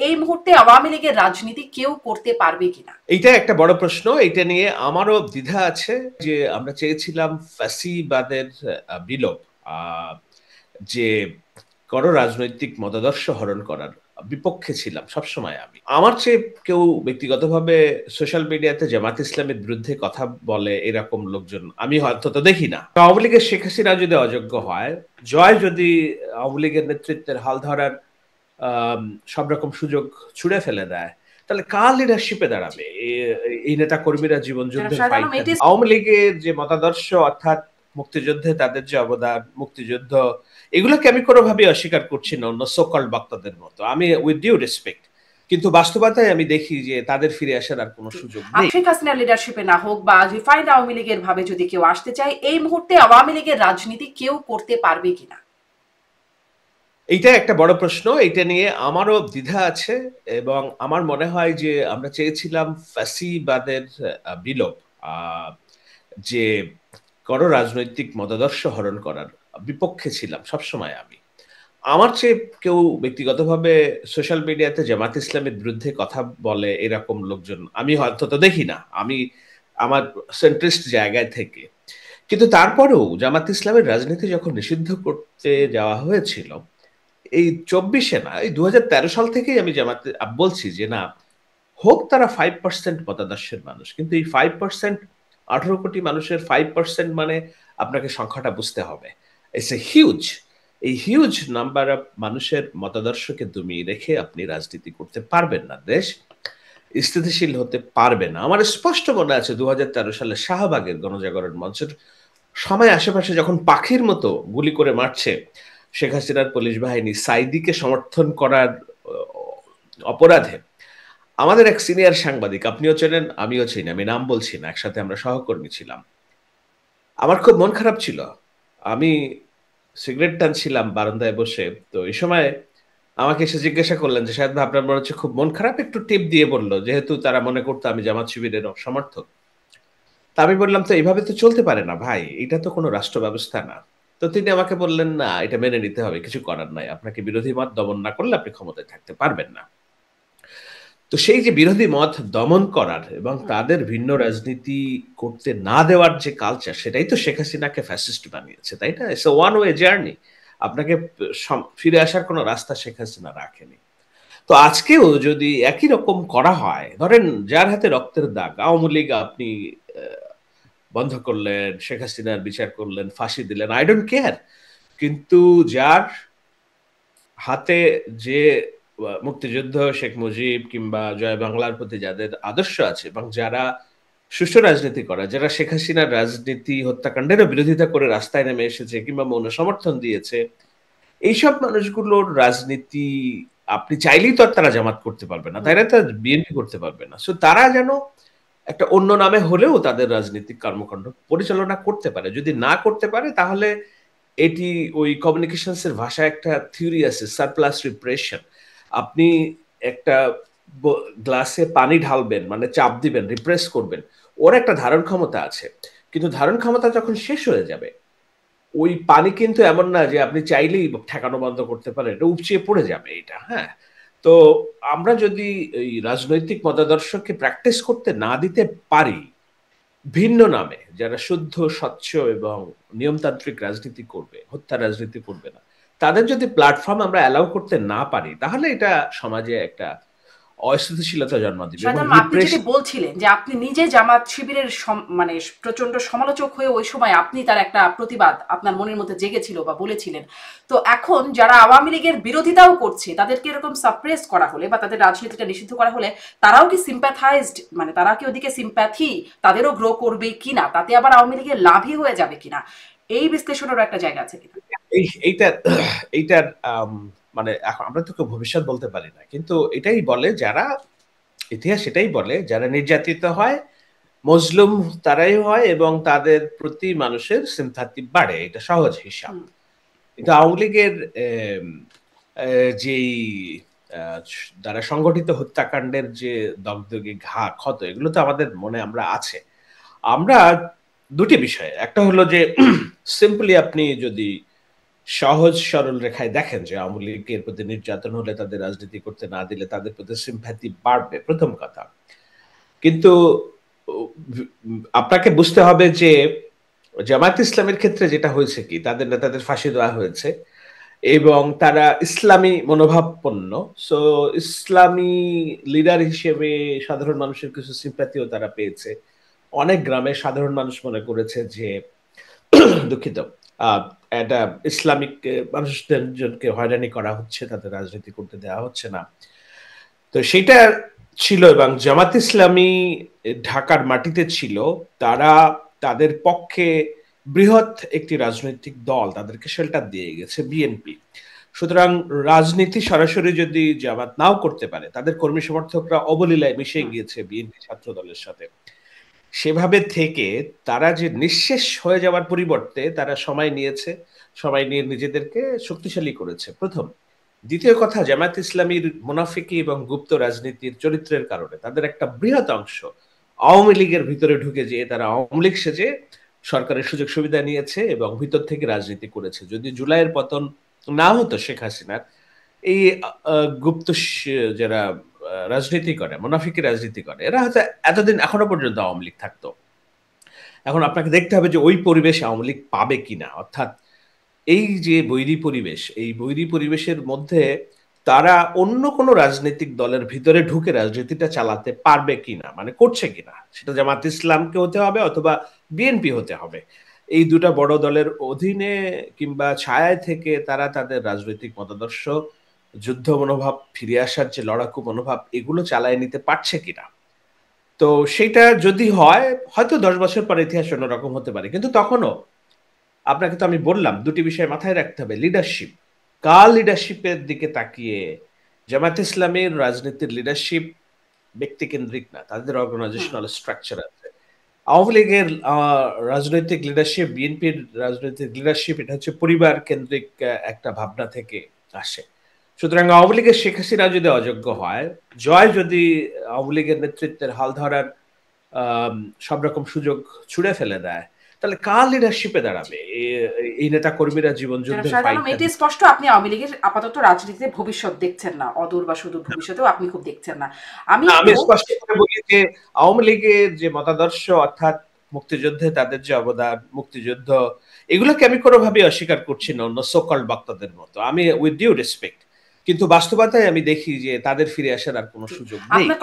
এই মুহূর্তে আওয়ামী লীগের রাজনীতি কেউ করতে পারবে কিনা? এইটা একটা বড় প্রশ্ন। এটা নিয়ে আমারও দ্বিধা আছে যে আমরা চেয়েছিলাম ফ্যাসিবাদের বিলোপ, যে কোনো রাজনৈতিক মতাদর্শ হরণ করার বিপক্ষে ছিলাম সবসময় আমি। আমার চেয়ে কেউ ব্যক্তিগতভাবে সোশ্যাল মিডিয়াতে জামাত ইসলামের বিরুদ্ধে কথা বলে এরকম লোকজন আমি অন্তত দেখি না। আওয়ামী লীগের শেখ হাসিনা যদি অযোগ্য হয়, জয় যদি আওয়ামী লীগের নেতৃত্বের হাল ধরার সব রকম সুযোগ ছুড়ে ফেলে দেয়, তাহলে কার লিডারশিপে দাঁড়াবে এই নেতা কর্মীরা জীবন যুদ্ধের ফাইট? আওয়ামী লীগের যে মতাদর্শ অর্থাৎ মুক্তিযুদ্ধে তাদের যে অবদান, মুক্তিযুদ্ধ, এগুলোকে আমি কোনোভাবে অস্বীকার করছি না অন্য সোকল বক্তাদের মতো, আমি উইথ ডিউ রেসপেক্ট, কিন্তু বাস্তবতায় আমি দেখি যে তাদের ফিরে আসার আর কোনো সুযোগ নেই। শেখ হাসিনার লিডারশিপে না হোক বা রিফাইন্ড আওয়ামী লীগের ভাবে যদি কেউ আসতে চায়, এই মুহূর্তে আওয়ামী লীগের রাজনীতি কেউ করতে পারবে কিনা? এইটা একটা বড় প্রশ্ন। এটা নিয়ে আমারও দ্বিধা আছে এবং আমার মনে হয় যে আমরা চেয়েছিলাম ফ্যাসিবাদের বিলোপ, যে কোনো রাজনৈতিক মতাদর্শ হরণ করার বিপক্ষে ছিলাম সবসময় আমি। আমার চেয়ে কেউ ব্যক্তিগতভাবে সোশ্যাল মিডিয়াতে জামাত ইসলামের বিরুদ্ধে কথা বলে এরকম লোকজন আমি অন্তত দেখি না, আমি আমার সেন্ট্রিস্ট জায়গায় থেকে। কিন্তু তারপরেও জামাত ইসলামের রাজনীতি যখন নিষিদ্ধ করতে যাওয়া হয়েছিল, এই ২৪-এ না, এই ২০১৩ সাল থেকেই আমি জামাতে বলছি যে না, হোক তারা 5% মতাদর্শের মানুষ, কিন্তু এই 5%, ১৮ কোটি মানুষের 5% মানে আপনাকে সংখ্যাটা বুঝতে হবে। ইটস এ হিউজ, এই হিউজ নাম্বার অফ মানুষের মতাদর্শকে দমিয়ে রেখে আপনি রাজনীতি করতে পারবেন না, দেশ স্থিতিশীল হতে পারবে না। আমার স্পষ্ট মনে আছে ২০১৩ সালে শাহবাগের গণজাগরণ মঞ্চের সময় আশেপাশে যখন পাখির মতো গুলি করে মারছে শেখ হাসিনার পুলিশ বাহিনী সাইদিকে সমর্থন করার অপরাধে, আমাদের এক সিনিয়র সাংবাদিক, আপনিও চেনেন আমিও চিনি, আমি নাম বলছি না, একসাথে আমরা সহকর্মী ছিলাম, আমার খুব মন খারাপ ছিল। আমি সিগারেট টানছিলাম বারান্দায় বসে, তো এই সময় আমাকে এসে জিজ্ঞাসা করলেন যে শাহেদ ভাই আপনার মনে হচ্ছে খুব মন খারাপ, একটু টিপ দিয়ে বললো, যেহেতু তারা মনে করতো আমি জামাত শিবিরের সমর্থক। তা আমি বললাম তো এইভাবে তো চলতে পারে না ভাই, এটা তো কোনো রাষ্ট্র ব্যবস্থা না। তো তিনি আমাকে বললেন না, এটা মেনে নিতে হবে, কিছু করার নাই, আপনাকে বিরোধী মত দমন না করলে আপনি ক্ষমতায় থাকতে পারবেন না। তো সেই যে বিরোধী মত দমন করার এবং তাদের ভিন্ন রাজনীতি করতে না দেওয়ার যে কালচার, সেটাই তো শেখ হাসিনাকে ফ্যাসিস্ট বানিয়েছে, তাই না? ইটস ওয়ান ওয়ে জার্নি, আপনাকে ফিরে আসার কোনো রাস্তা শেখ হাসিনা রাখেনি। তো আজকেও যদি একই রকম করা হয়, ধরেন যার হাতে রক্তের দাগ, আওয়ামী লীগ আপনি বন্ধ করলেন, শেখ হাসিনার বিচার করলেন, ফাঁসি দিলেন, আই ডোন্ট কেয়ার, কিন্তু যার হাতে যে মুক্তিযুদ্ধ, শেখ মুজিব কিংবা জয় বাংলার প্রতি যাদের আদর্শ আছে এবং যারা সুষ্ঠু রাজনীতি করা, যারা শেখ হাসিনার রাজনীতি হত্যাকাণ্ডেরও বিরোধিতা করে রাস্তায় নেমে এসেছে কিংবা মৌন সমর্থন দিয়েছে, এইসব মানুষগুলোর রাজনীতি আপনি চাইলেই তো আর তারা জামাত করতে পারবে না, তাই না? তারা বিএনপি করতে পারবে না। সো তারা যেন একটা অন্য নামে হলেও তাদের রাজনৈতিক কর্মকাণ্ড পরিচালনা করতে পারে। যদি না করতে পারে তাহলে এটি ওই কমিউনিকেশনস এর ভাষায় একটা থিওরি আছে, সারপ্লাস রিপ্রেশন। আপনি একটা গ্লাসে পানি ঢালবেন, মানে চাপ দিবেন, রিপ্রেস করবেন, ওর একটা ধারণ ক্ষমতা আছে, কিন্তু ধারণ ক্ষমতা যখন শেষ হয়ে যাবে, ওই পানি কিন্তু এমন না যে আপনি চাইলেই ঠেকানো বন্ধ করতে পারেন, এটা উপচে পড়ে যাবে এটা। হ্যাঁ, তো আমরা যদি এই রাজনৈতিক মতাদর্শকে প্র্যাকটিস করতে না দিতে পারি, ভিন্ন নামে যারা শুদ্ধ, স্বচ্ছ এবং নিয়মতান্ত্রিক রাজনীতি করবে, হত্যা রাজনীতি করবে না, তাদের যদি প্ল্যাটফর্ম আমরা অ্যালাউ করতে না পারি, তাহলে এটা সমাজে একটা অস্থিতিশীলতা জন্ম দিবে। আপনি যেটি বলছিলেন যে আপনি নিজে জামাত শিবিরের মানে প্রচন্ড সমালোচক হয়ে ওই সময় আপনি তার একটা প্রতিবাদ আপনার মনের মধ্যে জেগেছিল বা বলেছিলেন, তো এখন যারা আওয়ামী লীগের বিরোধিতাও করছে তাদেরকে এরকম সাপ্রেস করা হলে বা তাদের রাজনীতিটা নিষিদ্ধ করা হলে তারাও কি সিম্প্যাথাইজড, মানে তারা কি ওদিকে সিম্প্যাথি তাদেরও গ্রো করবে কিনা, তাতে আবার আওয়ামী লীগের লাভই হয়ে যাবে কিনা, এই বিশ্লেষণেরও একটা জায়গা আছে কিনা? এইটার মানে আমরা তো কেউ ভবিষ্যৎ বলতে পারি না, কিন্তু এটাই বলে যারা, ইতিহাস এটাই বলে, যারা নির্যাতিত হয় মজলুম তারাই হয় এবং তাদের প্রতি মানুষের সিম্প্যাথি বাড়ে, এটা সহজ হিসাব। কিন্তু আওয়ামী লীগের যেই দ্বারা সংগঠিত হত্যাকাণ্ডের যে দগদগে ক্ষত, এগুলো তো আমাদের মনে আমরা আছে। আমরা দুটি বিষয়, একটা হলো যে সিম্পলি আপনি যদি সহজ সরল রেখায় দেখেন যে আওয়ামী লীগের প্রতি নির্যাতন হলে তাদের রাজনীতি করতে না দিলে তাদের প্রতি সিম্প্যাথি বাড়বে, প্রথম কথা। কিন্তু আপনাকে বুঝতে হবে যে জামায়াত ইসলামের ক্ষেত্রে যেটা হয়েছে কি, তাদের নেতাদের ফাঁসি দেওয়া হয়েছে এবং তারা ইসলামী মনোভাবাপন্ন। সো ইসলামী লিডার হিসেবে সাধারণ মানুষের কিছু সিম্প্যাথিও তারা পেয়েছে। অনেক গ্রামে সাধারণ মানুষ মনে করেছে যে দুঃখিত, একটা ইসলামিক মানুষজনকে হয়রানি করা হচ্ছে, তাদের রাজনীতি করতে দেওয়া হচ্ছে না। তো সেটা ছিল, এবং জামাত ইসলামী ঢাকার মাটিতে ছিল, তারা তাদের পক্ষে বৃহৎ একটি রাজনৈতিক দল, তাদেরকে শেল্টার দিয়ে গেছে বিএনপি। সুতরাং রাজনীতি সরাসরি যদি জামাত নাও করতে পারে, তাদের কর্মী সমর্থকরা অবলীলায় মিশে গিয়েছে বিএনপি ছাত্র দলের সাথে। সেভাবে থেকে তারা যে নিঃশেষ হয়ে যাওয়ার পরিবর্তে তারা সময় নিয়েছে, সময় নিয়ে নিজেদেরকে শক্তিশালী করেছে, প্রথম। দ্বিতীয় কথা, জামায়াত ইসলামীর মুনাফিকি এবং গুপ্ত রাজনীতির চরিত্রের কারণে তাদের একটা বৃহৎ অংশ আওয়ামী লীগের ভিতরে ঢুকে যেয়ে তারা আওয়ামী লীগ সেজে সরকারের সুযোগ সুবিধা নিয়েছে এবং ভিতর থেকে রাজনীতি করেছে। যদি জুলাইয়ের পতন না হতো শেখ হাসিনার, এই গুপ্ত যারা রাজনীতি করে, মুনাফিকি রাজনীতি করে, এরা হয়তো এতদিন এখনো পর্যন্ত আওয়ামী লীগ থাকতো। এখন আপনাকে দেখতে হবে যে ওই পরিবেশ আওয়ামী লীগ পাবে কিনা, অর্থাৎ এই যে বৈরী পরিবেশ, এই বৈরী পরিবেশের মধ্যে তারা অন্য কোনো রাজনৈতিক দলের ভিতরে ঢুকে রাজনীতিটা চালাতে পারবে কিনা, মানে করছে কিনা, সেটা জামাত ইসলামকে হতে হবে অথবা বিএনপি হতে হবে। এই দুটা বড় দলের অধীনে কিংবা ছায়ায় থেকে তারা তাদের রাজনৈতিক মতাদর্শ, যুদ্ধ মনোভাব, ফিরে আসার যে লড়াকু মনোভাব, এগুলো চালায় নিতে পারছে কিনা। তো সেটা যদি হয়, হয়তো 10 বছর পর ইতিহাস অন্যরকম হতে পারে, কিন্তু তখনও আপনাকে তো আমি বললাম দুটি বিষয় মাথায় রাখতে হবে। লিডারশিপ, কার লিডারশিপের দিকে তাকিয়ে, জামায়াত ইসলামের রাজনীতির লিডারশিপ ব্যক্তিকেন্দ্রিক না, তাদের অর্গানাইজেশনাল স্ট্রাকচার আছে। আওয়ামী লীগের রাজনৈতিক লিডারশিপ, বিএনপির রাজনৈতিক লিডারশিপ, এটা হচ্ছে পরিবার কেন্দ্রিক একটা ভাবনা থেকে আসে। সুতরাং আওয়ামী লীগের শেখ হাসিনা যদি অযোগ্য হয়, জয় যদি আওয়ামী লীগের নেতৃত্বের হাল ধরার সব রকম সুযোগ ছুড়ে ফেলে দেয়, তাহলে কার লিডারশিপে দাঁড়াবে এই নেতা কর্মীরা জীবন যুদ্ধের ফাইট? এটি স্পষ্ট আপনি আওয়ামী লীগের আপাতত রাজনীতিতে ভবিষ্যৎ দেখছেন না, অদূর বা সুদূর ভবিষ্যতেও আপনি খুব দেখছেন না। আমি স্পষ্ট করে বলি যে আওয়ামী লীগের যে মতাদর্শ, অর্থাৎ মুক্তিযুদ্ধে তাদের যে অবদান, মুক্তিযুদ্ধ, এগুলোকে আমি কোনোভাবেই অস্বীকার করছি না অন্য সোকল বক্তাদের মতো, আমি উইথ ডিউ রেসপেক্ট। কিন্তু বাস্তবতায় আমি দেখি যে তাদের ফিরে আসার আর কোনো সুযোগ নেই।